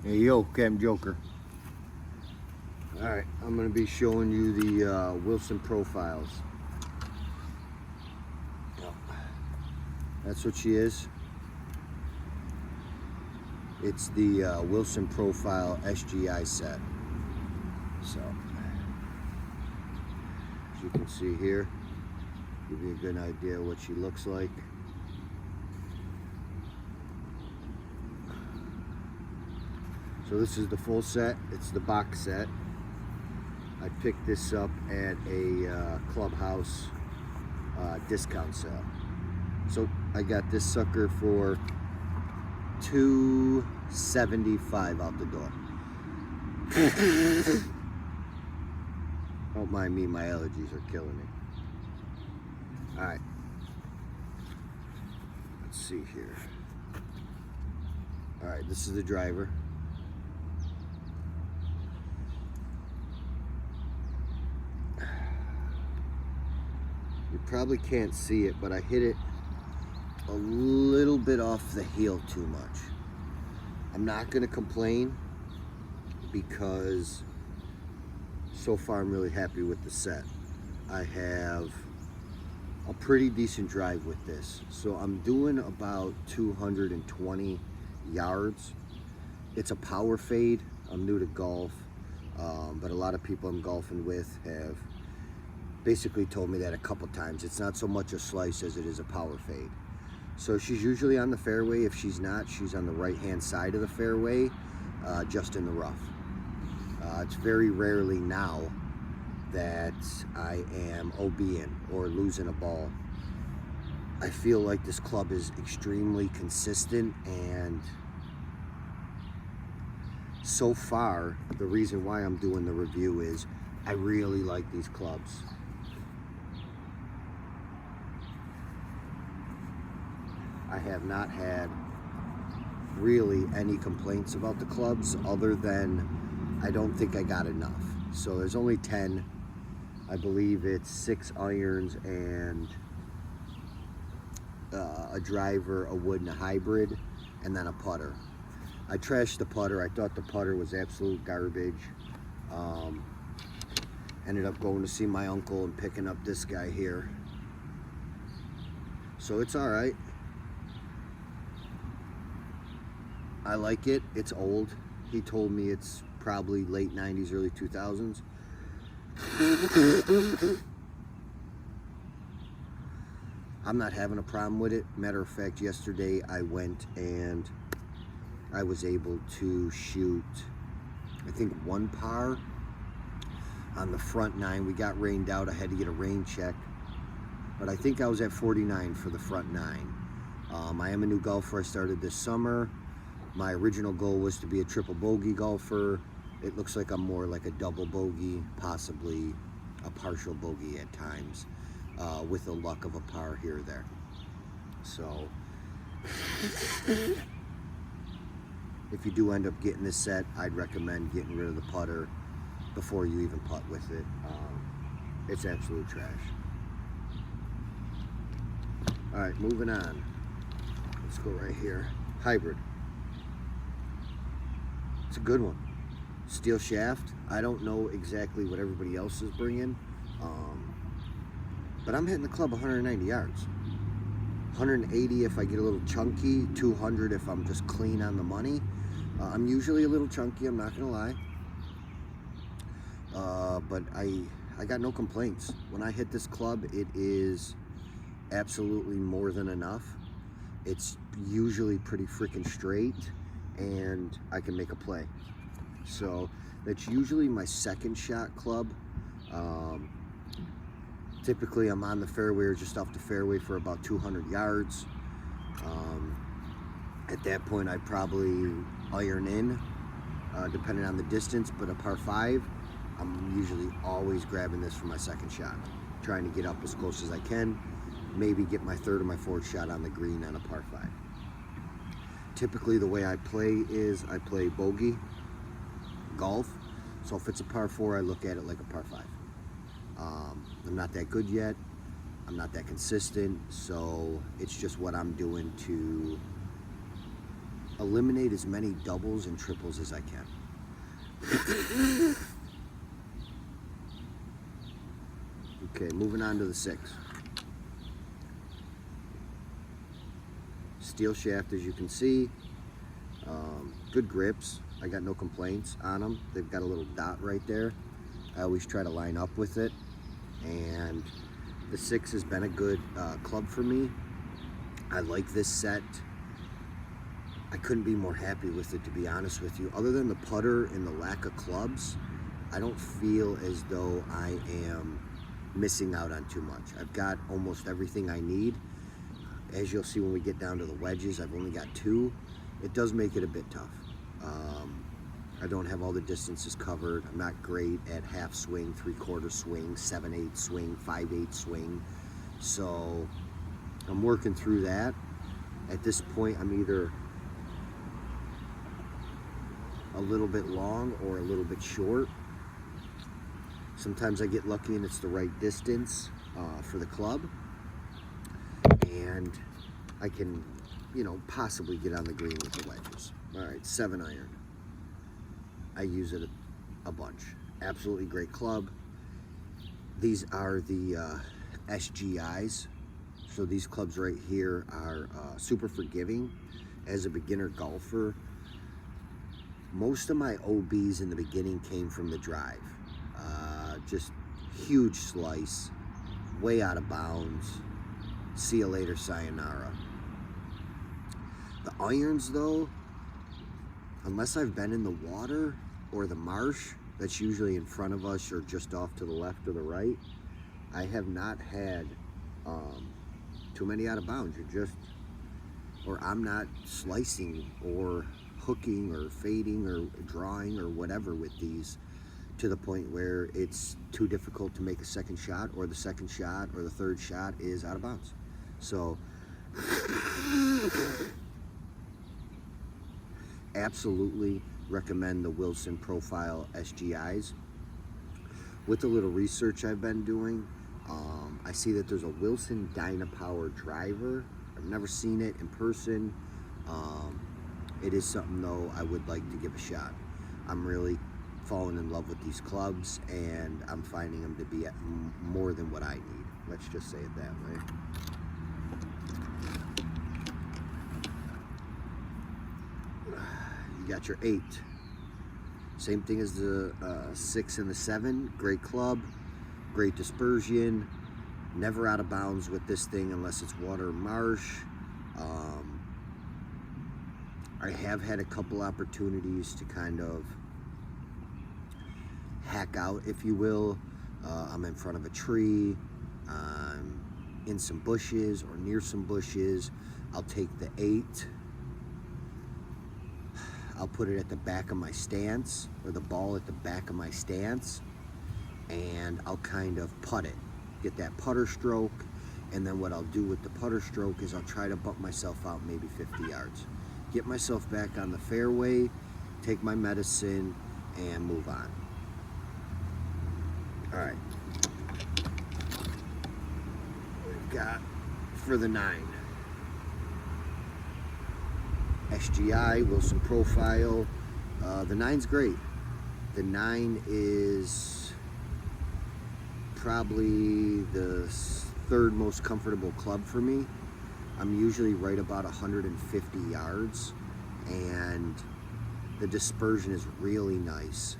Hey yo, Cam Joker. Alright, I'm going to be showing you the Wilson profiles. That's what she is. It's the Wilson Profile SGI set. So, as you can see here, give you a good idea what she looks like. So this is the full set. It's the box set. I picked this up at a Clubhouse discount sale. So I got this sucker for $275 out the door. Don't mind me, my allergies are killing me. All right, let's see here. All right, this is the driver. You probably can't see it, but I hit it a little bit off the heel too much. I'm not gonna complain because so far I'm really happy with the set. I have a pretty decent drive with this. So I'm doing about 220 yards. It's a power fade. I'm new to golf, but a lot of people I'm golfing with have basically told me that a couple times. It's not so much a slice as it is a power fade. So she's usually on the fairway. If she's not, she's on the right-hand side of the fairway, just in the rough. It's very rarely now that I am OBing or losing a ball. I feel like this club is extremely consistent, and so far, the reason why I'm doing the review is I really like these clubs. I have not had really any complaints about the clubs other than I don't think I got enough. So there's only 10. I believe it's 6 irons and a driver, a wood, and a hybrid, and then a putter. I trashed the putter. I thought the putter was absolute garbage. Ended up going to see my uncle and picking up this guy here. So it's all right. I like it. It's old. He told me it's probably late 90s, early 2000s. I'm not having a problem with it. Matter of fact, yesterday I went and I was able to shoot, I think, 1 par on the front 9. We got rained out. I had to get a rain check, but I think I was at 49 for the front 9. I am a new golfer. I started this summer. My original goal was to be a triple bogey golfer. It looks like I'm more like a double bogey, possibly a partial bogey at times, with the luck of a par here or there. So if you do end up getting this set, I'd recommend getting rid of the putter before you even putt with it. It's absolute trash. All right, moving on. Let's go right here. Hybrid. It's a good one. Steel shaft. I don't know exactly what everybody else is bringing, but I'm hitting the club 190 yards. 180 if I get a little chunky, 200 if I'm just clean on the money. I'm usually a little chunky, I'm not gonna lie, but I got no complaints. When I hit this club, it is absolutely more than enough. It's usually pretty freaking straight, and I can make a play. So that's usually my second shot club. Typically I'm on the fairway or just off the fairway for about 200 yards. At that point I'd probably iron in, depending on the distance, but a par 5, I'm usually always grabbing this for my second shot, trying to get up as close as I can, maybe get my third or my fourth shot on the green on a par 5. Typically the way I play is I play bogey golf. So if it's a par 4, I look at it like a par 5. I'm not that good yet. I'm not that consistent. So it's just what I'm doing to eliminate as many doubles and triples as I can. Okay, moving on to the 6. Steel shaft, as you can see. Good grips. I got no complaints on them. They've got a little dot right there. I always try to line up with it. And the 6 has been a good club for me. I like this set. I couldn't be more happy with it, to be honest with you. Other than the putter and the lack of clubs, I don't feel as though I am missing out on too much. I've got almost everything I need. As you'll see when we get down to the wedges, I've only got 2. It does make it a bit tough. I don't have all the distances covered. I'm not great at half swing, 3/4 swing, 7/8 swing, 5/8 swing. So I'm working through that. At this point, I'm either a little bit long or a little bit short. Sometimes I get lucky and it's the right distance for the club, and I can, possibly get on the green with the wedges. All right, 7-iron. I use it a bunch. Absolutely great club. These are the SGIs. So these clubs right here are super forgiving. As a beginner golfer, most of my OBs in the beginning came from the drive. Just huge slice, way out of bounds. See you later, sayonara. The irons though, unless I've been in the water or the marsh, that's usually in front of us or just off to the left or the right, I have not had too many out of bounds. Or I'm not slicing or hooking or fading or drawing or whatever with these to the point where it's too difficult to make a second shot, or the second shot or the third shot is out of bounds. So absolutely recommend the Wilson Profile SGIs. With the little research I've been doing, I see that there's a Wilson Dynapower driver. I've never seen it in person. It is something though I would like to give a shot. I'm really falling in love with these clubs, and I'm finding them to be more than what I need. Let's just say it that way. You got your 8. Same thing as the 6 and the 7. Great club, great dispersion, never out of bounds with this thing unless it's water or marsh. I have had a couple opportunities to kind of hack out, if you will. I'm in front of a tree, I'm in some bushes or near some bushes. I'll take the 8, I'll put it at the back of my stance, or the ball at the back of my stance, and I'll kind of putt it, get that putter stroke. And then what I'll do with the putter stroke is I'll try to bump myself out maybe 50 yards, get myself back on the fairway, take my medicine, and move on. All right, we've got for the 9, SGI, Wilson Profile. The 9's great. The 9 is probably the 3rd most comfortable club for me. I'm usually right about 150 yards, and the dispersion is really nice.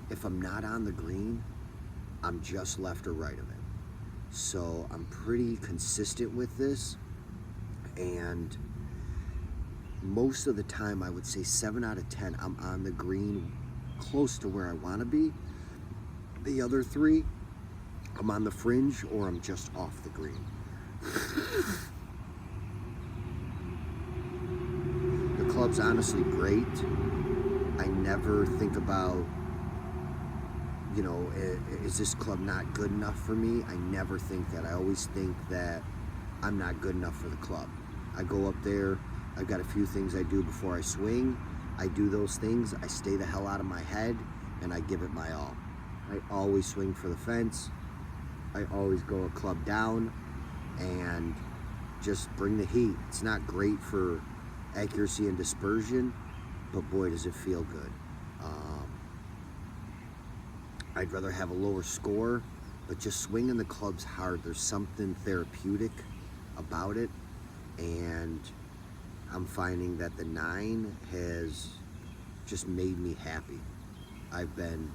If I'm not on the green, I'm just left or right of it. So I'm pretty consistent with this, and most of the time, I would say 7 out of 10, I'm on the green close to where I want to be. The other 3, I'm on the fringe or I'm just off the green. The club's honestly great. I never think about, is this club not good enough for me? I never think that. I always think that I'm not good enough for the club. I go up there, I've got a few things I do before I swing. I do those things, I stay the hell out of my head, and I give it my all. I always swing for the fence. I always go a club down and just bring the heat. It's not great for accuracy and dispersion, but boy does it feel good. I'd rather have a lower score, but just swinging the clubs hard, there's something therapeutic about it, and I'm finding that the 9 has just made me happy. I've been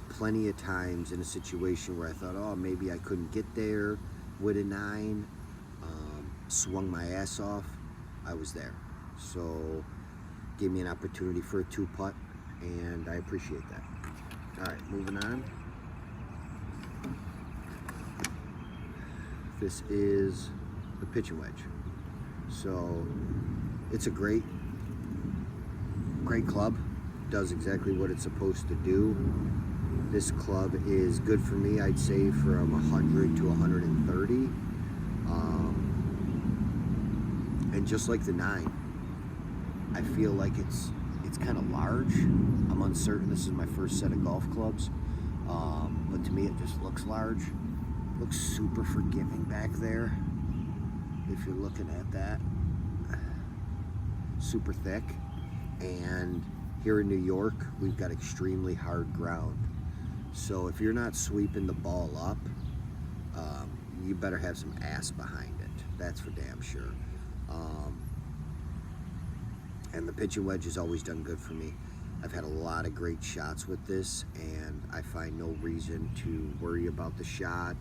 plenty of times in a situation where I thought, oh, maybe I couldn't get there with a 9, swung my ass off, I was there. So gave me an opportunity for a 2-putt, and I appreciate that. All right, moving on. This is the pitching wedge. So it's a great club. Does exactly what it's supposed to do. This club is good for me, I'd say, from 100 to 130. And just like the 9, I feel like it's kind of large. I'm uncertain. This is my first set of golf clubs, but to me it just looks large. Looks super forgiving back there. If you're looking at that, super thick. And here in New York, we've got extremely hard ground. So if you're not sweeping the ball up, you better have some ass behind it. That's for damn sure. And the pitching wedge has always done good for me. I've had a lot of great shots with this, and I find no reason to worry about the shot,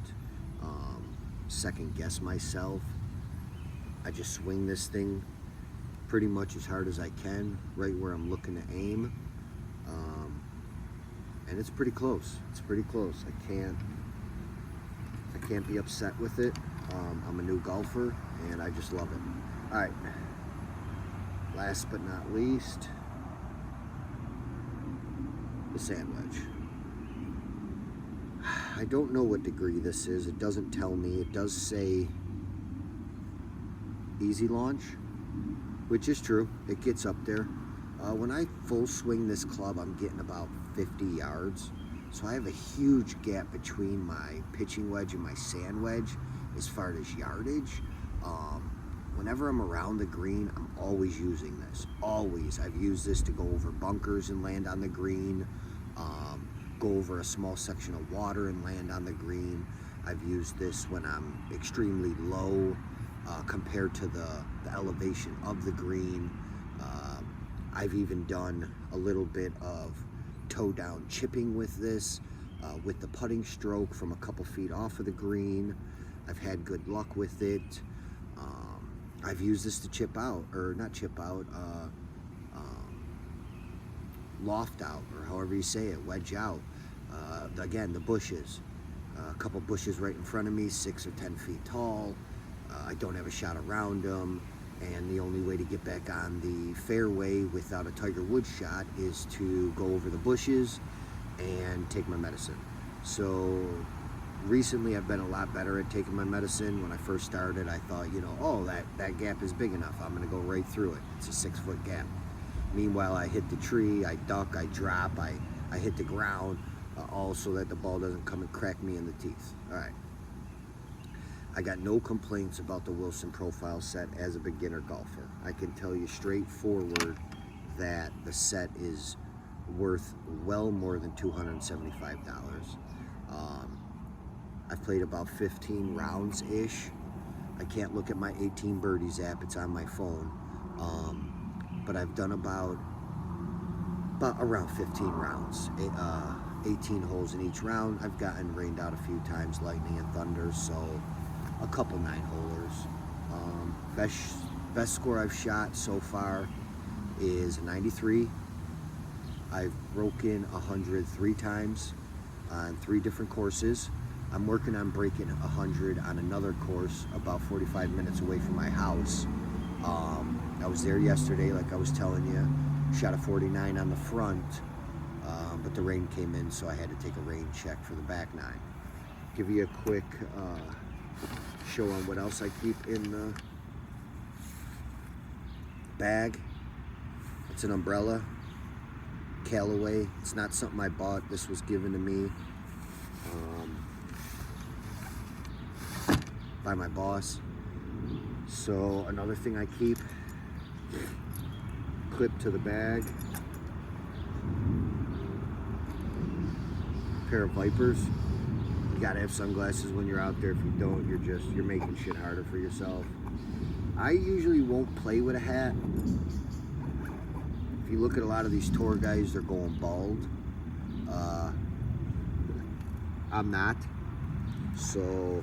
second guess myself. I just swing this thing pretty much as hard as I can, right where I'm looking to aim. And it's pretty close. It's pretty close. I can't be upset with it. I'm a new golfer, and I just love it. All right. Last but not least, the sand wedge. I don't know what degree this is. It doesn't tell me. It does say easy launch, which is true. It gets up there. When I full swing this club, I'm getting about 50 yards. So I have a huge gap between my pitching wedge and my sand wedge as far as yardage. Whenever I'm around the green, I'm always using this. Always. I've used this to go over bunkers and land on the green, go over a small section of water and land on the green. I've used this when I'm extremely low compared to the elevation of the green. I've even done a little bit of toe down chipping with this, with the putting stroke from a couple feet off of the green. I've had good luck with it. I've used this to chip out, or not chip out, loft out, or however you say it, wedge out. Again, the bushes. A couple bushes right in front of me, 6 or 10 feet tall. I don't have a shot around them, and the only way to get back on the fairway without a Tiger Woods shot is to go over the bushes and take my medicine. So recently I've been a lot better at taking my medicine. When I first started, I thought, oh, that gap is big enough. I'm gonna go right through it. It's a 6-foot gap. Meanwhile, I hit the tree, I duck, I drop, I hit the ground, all so that the ball doesn't come and crack me in the teeth. All right. I got no complaints about the Wilson profile set as a beginner golfer. I can tell you straightforward that the set is worth well more than $275. I've played about 15 rounds-ish. I can't look at my 18 Birdies app, it's on my phone. But I've done about around 15 rounds, 18 holes in each round. I've gotten rained out a few times, lightning and thunder, so a couple 9-holers. Best score I've shot so far is a 93. I've broken 100 3 times on 3 different courses. I'm working on breaking 100 on another course about 45 minutes away from my house. I was there yesterday, like I was telling you, shot a 49 on the front, but the rain came in, so I had to take a rain check for the back 9. Give you a quick show on what else I keep in the bag. It's an umbrella, Callaway. It's not something I bought. This was given to me by my boss. So another thing I keep clipped to the bag, pair of Vipers. You gotta have sunglasses when you're out there. If you don't, you're making shit harder for yourself. I usually won't play with a hat. If you look at a lot of these tour guys, they're going bald. I'm not, so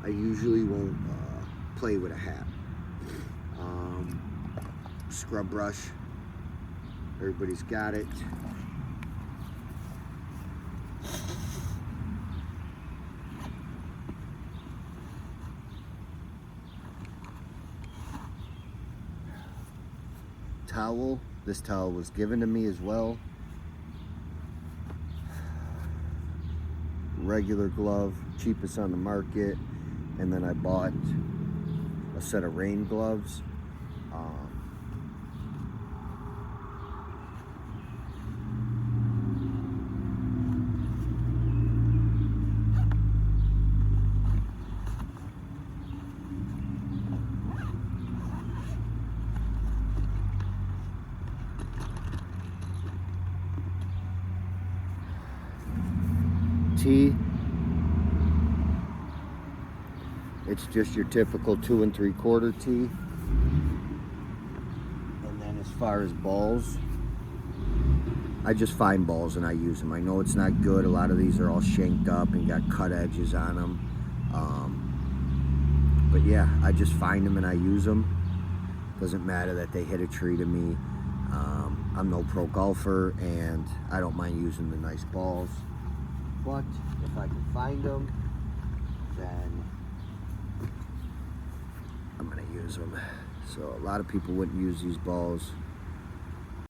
I usually won't play with a hat. Scrub brush, everybody's got it. Towel, this towel was given to me as well. Regular glove, cheapest on the market, and then I bought a set of rain gloves. Tee, it's just your typical 2 3/4 tee. And then as far as balls, I just find balls and I use them. I know it's not good. A lot of these are all shanked up and got cut edges on them. But yeah, I just find them and I use them. Doesn't matter that they hit a tree to me. I'm no pro golfer and I don't mind using the nice balls. But if I can find them, then I'm gonna use them. So a lot of people wouldn't use these balls.